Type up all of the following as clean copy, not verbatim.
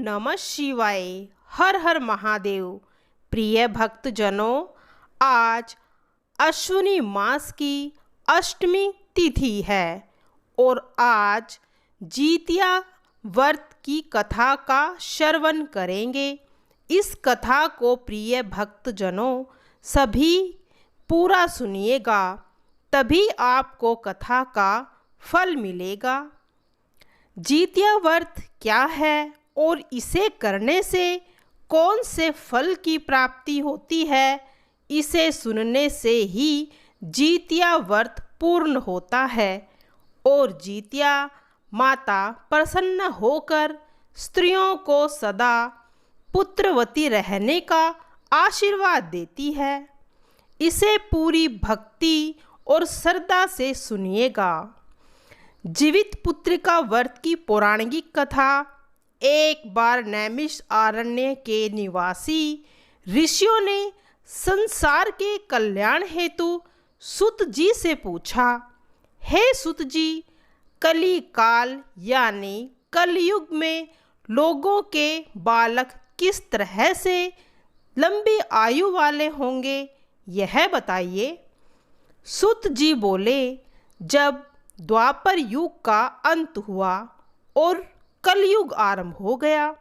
नमः शिवाय। हर हर महादेव। प्रिय भक्तजनों, आज अश्विनी मास की अष्टमी तिथि है और आज जितिया व्रत की कथा का श्रवण करेंगे। इस कथा को प्रिय भक्तजनों सभी पूरा सुनिएगा, तभी आपको कथा का फल मिलेगा। जितिया व्रत क्या है और इसे करने से कौन से फल की प्राप्ति होती है, इसे सुनने से ही जितिया व्रत पूर्ण होता है और जितिया माता प्रसन्न होकर स्त्रियों को सदा पुत्रवती रहने का आशीर्वाद देती है। इसे पूरी भक्ति और श्रद्धा से सुनिएगा। जीवित पुत्रिका व्रत की पौराणिक कथा। एक बार नैमिषारण्य के निवासी ऋषियों ने संसार के कल्याण हेतु सूत जी से पूछा, हे सूत जी, कली काल यानी कलयुग में लोगों के बालक किस तरह से लंबी आयु वाले होंगे, यह बताइए। सूत जी बोले, जब द्वापर युग का अंत हुआ और कलयुग आरंभ हो गया,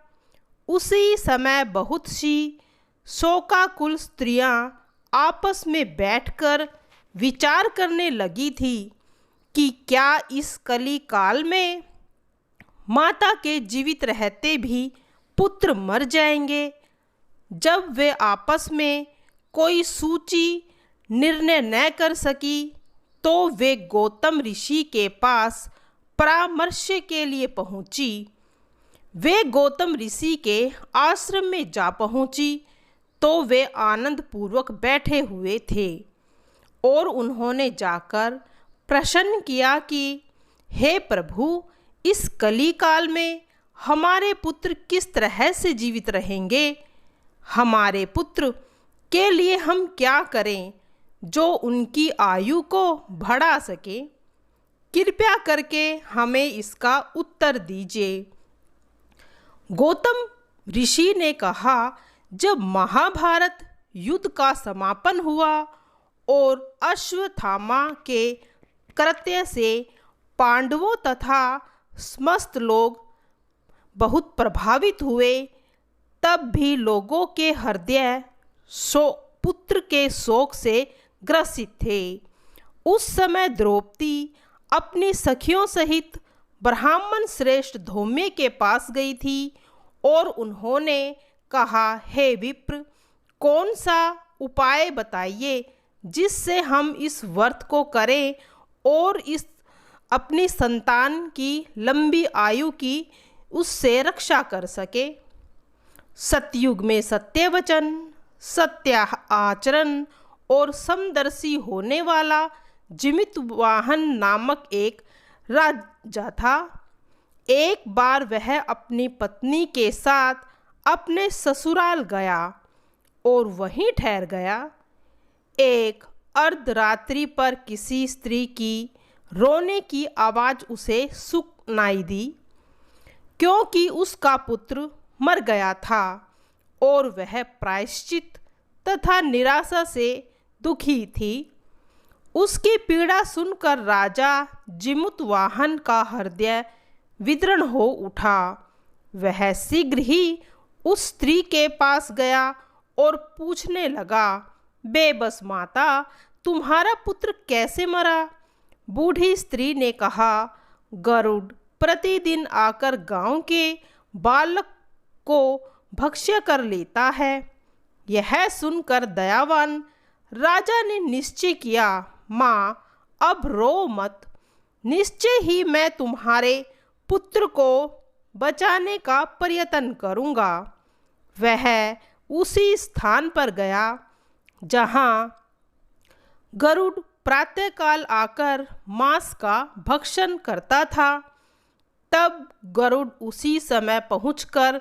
उसी समय बहुत सी शोकाकुल स्त्रियां आपस में बैठकर विचार करने लगी थी कि क्या इस कली काल में माता के जीवित रहते भी पुत्र मर जाएंगे। जब वे आपस में कोई सूची निर्णय न कर सकी तो वे गौतम ऋषि के पास परामर्श के लिए पहुंची। वे गौतम ऋषि के आश्रम में जा पहुंची तो वे आनंद पूर्वक बैठे हुए थे और उन्होंने जाकर प्रश्न किया कि हे प्रभु, इस कली काल में हमारे पुत्र किस तरह से जीवित रहेंगे। हमारे पुत्र के लिए हम क्या करें जो उनकी आयु को बढ़ा सके। कृपया करके हमें इसका उत्तर दीजिए। गौतम ऋषि ने कहा, जब महाभारत युद्ध का समापन हुआ और अश्वत्थामा के कृत्य से पांडवों तथा समस्त लोग बहुत प्रभावित हुए, तब भी लोगों के हृदय पुत्र के शोक से ग्रसित थे। उस समय द्रौपदी अपनी सखियों सहित ब्राह्मण श्रेष्ठ धौम्य के पास गई थी और उन्होंने कहा, हे विप्र, कौन सा उपाय बताइए जिससे हम इस व्रत को करें और इस अपनी संतान की लंबी आयु की उससे रक्षा कर सके। सतयुग में सत्य वचन, सत्य आचरण और समदर्शी होने वाला जिमितवाहन नामक एक राजा था। एक बार वह अपनी पत्नी के साथ अपने ससुराल गया और वहीं ठहर गया। एक अर्धरात्रि पर किसी स्त्री की रोने की आवाज़ उसे सुनाई दी, क्योंकि उसका पुत्र मर गया था और वह प्रायश्चित तथा निराशा से दुखी थी। उसकी पीड़ा सुनकर राजा जिमुतवाहन का हृदय विदीर्ण हो उठा। वह शीघ्र ही उस स्त्री के पास गया और पूछने लगा, बेबस माता, तुम्हारा पुत्र कैसे मरा। बूढ़ी स्त्री ने कहा, गरुड़ प्रतिदिन आकर गांव के बालक को भक्ष्य कर लेता है। यह सुनकर दयावान राजा ने निश्चय किया, माँ, अब रो मत, निश्चय ही मैं तुम्हारे पुत्र को बचाने का प्रयत्न करूँगा। वह उसी स्थान पर गया जहाँ गरुड़ प्रातःकाल आकर मांस का भक्षण करता था। तब गरुड़ उसी समय पहुंचकर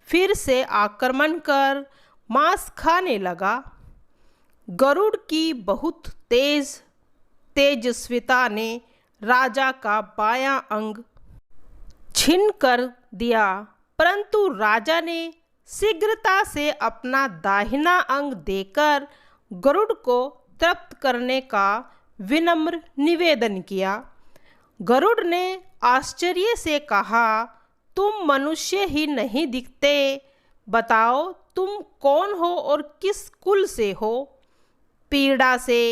फिर से आक्रमण कर मांस खाने लगा। गरुड़ की बहुत तेजस्विता ने राजा का बायां अंग छीन कर दिया, परंतु राजा ने शीघ्रता से अपना दाहिना अंग देकर गरुड़ को तृप्त करने का विनम्र निवेदन किया। गरुड़ ने आश्चर्य से कहा, तुम मनुष्य ही नहीं दिखते, बताओ तुम कौन हो और किस कुल से हो। पीड़ा से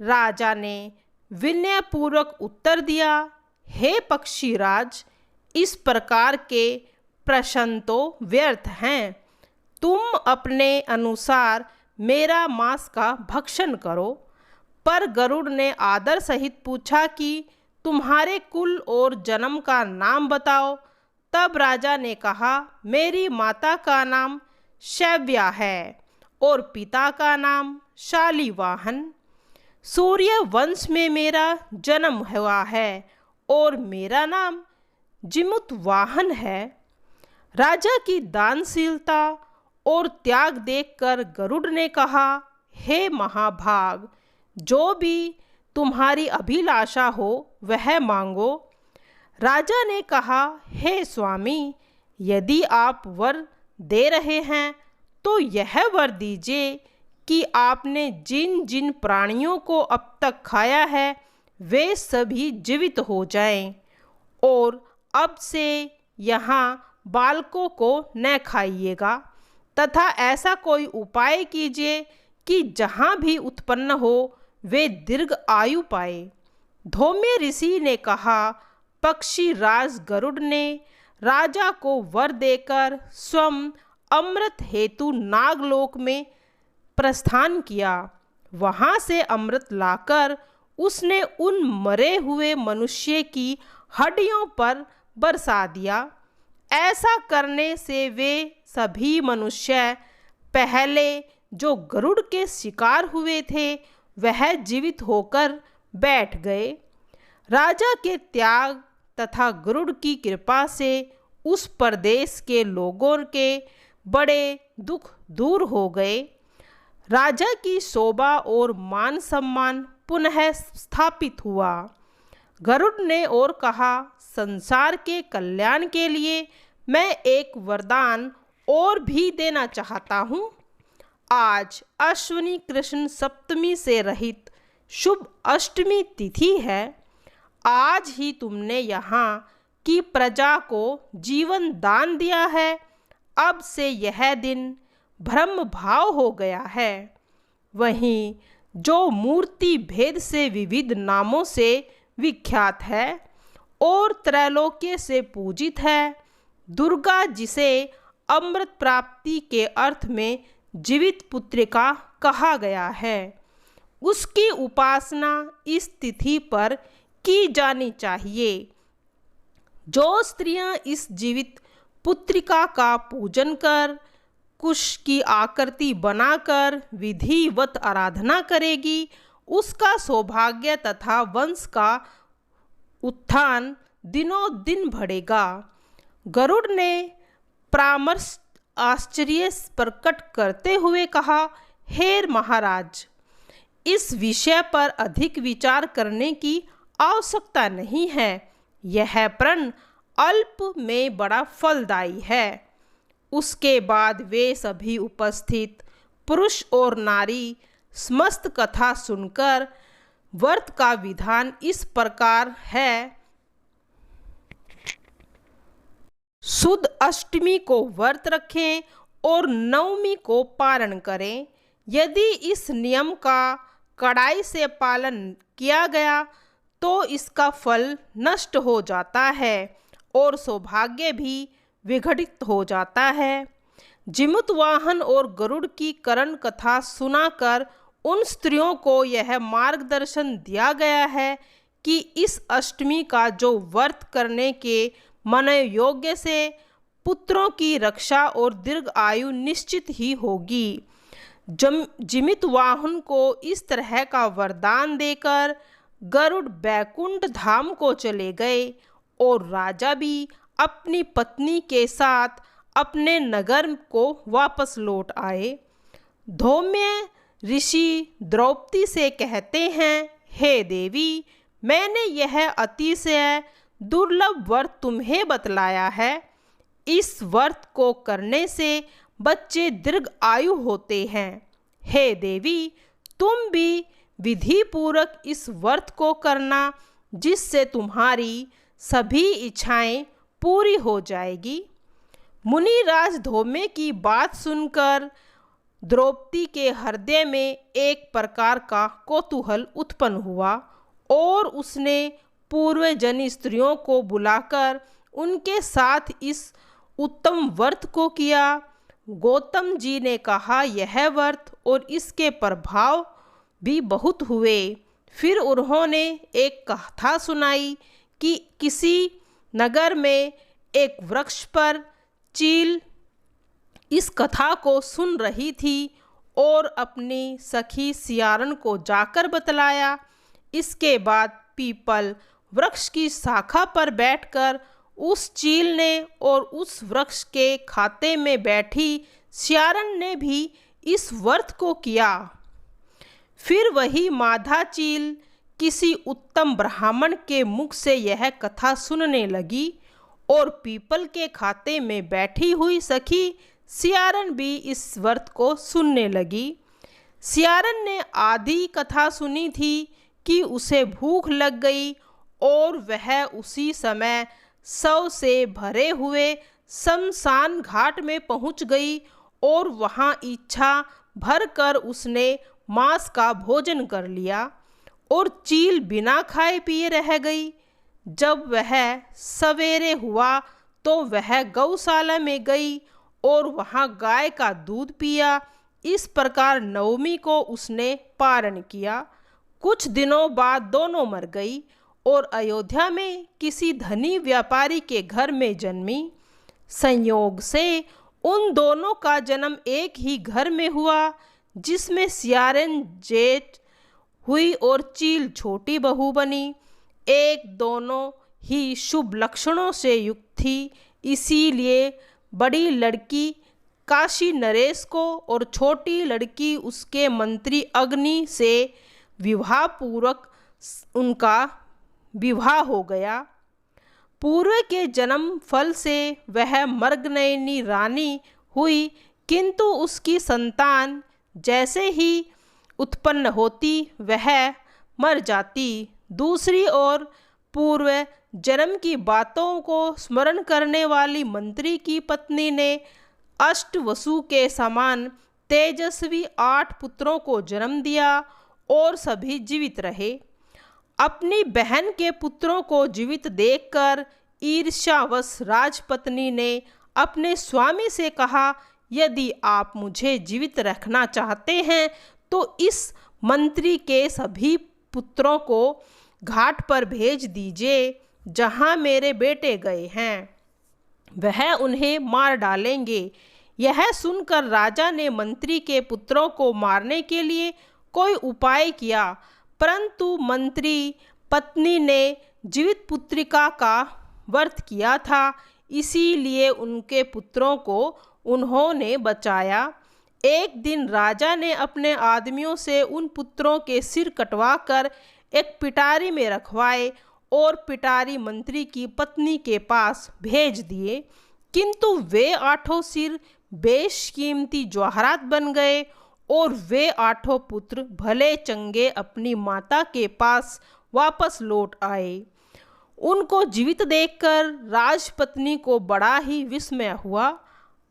राजा ने विनयपूर्वक उत्तर दिया, हे पक्षीराज, इस प्रकार के प्रश्न तो व्यर्थ हैं। तुम अपने अनुसार मेरा मांस का भक्षण करो। पर गरुड़ ने आदर सहित पूछा कि तुम्हारे कुल और जन्म का नाम बताओ। तब राजा ने कहा, मेरी माता का नाम शैव्या है और पिता का नाम शालिवाहन। सूर्य वंश में मेरा जन्म हुआ है और मेरा नाम जिमुतवाहन है। राजा की दानशीलता और त्याग देखकर गरुड़ ने कहा, हे महाभाग, जो भी तुम्हारी अभिलाषा हो वह मांगो। राजा ने कहा, हे स्वामी, यदि आप वर दे रहे हैं तो यह वर दीजिए कि आपने जिन जिन प्राणियों को अब तक खाया है वे सभी जीवित हो जाएं और अब से यहाँ बालकों को न खाइएगा, तथा ऐसा कोई उपाय कीजिए कि जहाँ भी उत्पन्न हो वे दीर्घ आयु पाए। धौम्य ऋषि ने कहा, पक्षी राज गरुड़ ने राजा को वर देकर स्वयं अमृत हेतु नागलोक में प्रस्थान किया। वहाँ से अमृत लाकर उसने उन मरे हुए मनुष्य की हड्डियों पर बरसा दिया। ऐसा करने से वे सभी मनुष्य पहले जो गरुड़ के शिकार हुए थे वह जीवित होकर बैठ गए। राजा के त्याग तथा गरुड़ की कृपा से उस प्रदेश के लोगों के बड़े दुख दूर हो गए। राजा की शोभा और मान सम्मान पुनः स्थापित हुआ। गरुड़ ने और कहा, संसार के कल्याण के लिए मैं एक वरदान और भी देना चाहता हूँ। आज अश्विनी कृष्ण सप्तमी से रहित शुभ अष्टमी तिथि है। आज ही तुमने यहाँ की प्रजा को जीवन दान दिया है। अब से यह दिन ब्रह्म भाव हो गया है। वहीं जो मूर्ति भेद से विविध नामों से विख्यात है और त्रैलोक्य से पूजित है, दुर्गा, जिसे अमृत प्राप्ति के अर्थ में जीवित पुत्रिका कहा गया है, उसकी उपासना इस तिथि पर की जानी चाहिए। जो स्त्रियां इस जीवित पुत्रिका का पूजन कर कुश की आकृति बनाकर विधिवत आराधना करेगी, उसका सौभाग्य तथा वंश का उत्थान दिनों दिन बढ़ेगा। गरुड़ ने परामर्श आश्चर्य प्रकट करते हुए कहा, हे महाराज, इस विषय पर अधिक विचार करने की आवश्यकता नहीं है। यह प्रण अल्प में बड़ा फलदायी है। उसके बाद वे सभी उपस्थित पुरुष और नारी समस्त कथा सुनकर व्रत का विधान इस प्रकार है। शुद्ध अष्टमी को व्रत रखें और नवमी को पारण करें। यदि इस नियम का कड़ाई से पालन किया गया तो इसका फल नष्ट हो जाता है और सौभाग्य भी विघटित हो जाता है। जिमुतवाहन और गरुड़ की करण कथा सुनाकर उन स्त्रियों को यह मार्गदर्शन दिया गया है कि इस अष्टमी का जो व्रत करने के मन योग्य से पुत्रों की रक्षा और दीर्घ आयु निश्चित ही होगी। जिमुतवाहन को इस तरह का वरदान देकर गरुड़ बैकुंठ धाम को चले गए और राजा भी अपनी पत्नी के साथ अपने नगर को वापस लौट आए। धौम्य ऋषि द्रौपदी से कहते हैं, हे देवी, मैंने यह अतिशय दुर्लभ वर तुम्हें बतलाया है। इस व्रत को करने से बच्चे दीर्घ आयु होते हैं। हे देवी, तुम भी विधि पूर्वक इस व्रत को करना, जिससे तुम्हारी सभी इच्छाएं पूरी हो जाएगी। मुनिराज धौम्य की बात सुनकर द्रौपदी के हृदय में एक प्रकार का कौतूहल उत्पन्न हुआ और उसने पूर्वजनी स्त्रियों को बुलाकर उनके साथ इस उत्तम व्रत को किया। गौतम जी ने कहा, यह व्रत और इसके प्रभाव भी बहुत हुए। फिर उन्होंने एक कथा सुनाई कि किसी नगर में एक वृक्ष पर चील इस कथा को सुन रही थी और अपनी सखी सियारन को जाकर बतलाया। इसके बाद पीपल वृक्ष की शाखा पर बैठकर उस चील ने और उस वृक्ष के खाते में बैठी सियारन ने भी इस व्रत को किया। फिर वही मादा चील किसी उत्तम ब्राह्मण के मुख से यह कथा सुनने लगी और पीपल के खाते में बैठी हुई सखी सियारन भी इस व्रत को सुनने लगी। सियारन ने आधी कथा सुनी थी कि उसे भूख लग गई और वह उसी समय शव से भरे हुए शमशान घाट में पहुंच गई और वहां इच्छा भर कर उसने मांस का भोजन कर लिया और चील बिना खाए पिए रह गई। जब वह सवेरे हुआ तो वह गौशाला में गई और वहां गाय का दूध पिया। इस प्रकार नवमी को उसने पारण किया। कुछ दिनों बाद दोनों मर गई और अयोध्या में किसी धनी व्यापारी के घर में जन्मी। संयोग से उन दोनों का जन्म एक ही घर में हुआ, जिसमें सियारन जेठ हुई और चील छोटी बहू बनी। एक दोनों ही शुभ लक्षणों से युक्त थी, इसीलिए बड़ी लड़की काशी नरेश को और छोटी लड़की उसके मंत्री अग्नि से विवाह पूर्वक उनका विवाह हो गया। पूर्व के जन्म फल से वह मृगनयनी रानी हुई, किंतु उसकी संतान जैसे ही उत्पन्न होती वह मर जाती। दूसरी ओर पूर्व जन्म की बातों को स्मरण करने वाली मंत्री की पत्नी ने अष्टवसु के समान तेजस्वी 8 पुत्रों को जन्म दिया और सभी जीवित रहे। अपनी बहन के पुत्रों को जीवित देखकर ईर्ष्यावश राजपत्नी ने अपने स्वामी से कहा, यदि आप मुझे जीवित रखना चाहते हैं तो इस मंत्री के सभी पुत्रों को घाट पर भेज दीजिए जहां मेरे बेटे गए हैं, वह उन्हें मार डालेंगे। यह सुनकर राजा ने मंत्री के पुत्रों को मारने के लिए कोई उपाय किया, परंतु मंत्री पत्नी ने जीवित पुत्रिका का व्रत किया था, इसीलिए उनके पुत्रों को उन्होंने बचाया। एक दिन राजा ने अपने आदमियों से उन पुत्रों के सिर कटवाकर एक पिटारी में रखवाए और पिटारी मंत्री की पत्नी के पास भेज दिए, किंतु वे 8 सिर बेशकीमती जवाहरात बन गए और वे 8 पुत्र भले चंगे अपनी माता के पास वापस लौट आए। उनको जीवित देखकर राजपत्नी को बड़ा ही विस्मय हुआ।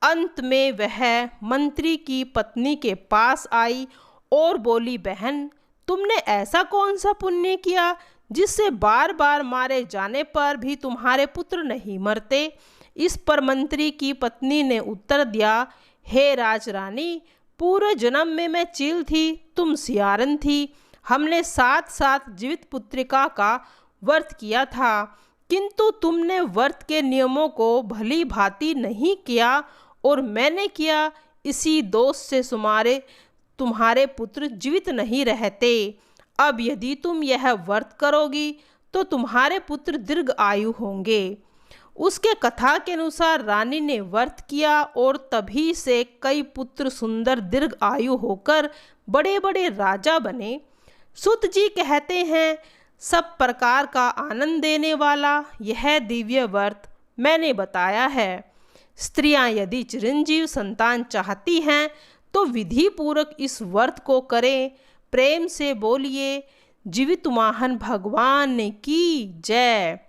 अंत में वह मंत्री की पत्नी के पास आई और बोली, बहन, तुमने ऐसा कौन सा पुण्य किया जिससे बार बार मारे जाने पर भी तुम्हारे पुत्र नहीं मरते? इस पर मंत्री की पत्नी ने उत्तर दिया, हे राजरानी, पूर्व जन्म में मैं चील थी, तुम सियारन थी। हमने साथ साथ जीवित पुत्रिका का व्रत किया था, किंतु तुमने व्रत के नियमों को भली भांति नहीं किया और मैंने किया। इसी दोष से तुम्हारे पुत्र जीवित नहीं रहते। अब यदि तुम यह व्रत करोगी तो तुम्हारे पुत्र दीर्घ आयु होंगे। उसके कथा के अनुसार रानी ने व्रत किया और तभी से कई पुत्र सुंदर दीर्घ आयु होकर बड़े बड़े राजा बने। सूत जी कहते हैं, सब प्रकार का आनंद देने वाला यह दिव्य व्रत मैंने बताया है। स्त्रियां यदि चिरंजीव संतान चाहती हैं तो विधि पूर्वक इस व्रत को करें। प्रेम से बोलिए जीवित महान भगवान की जय।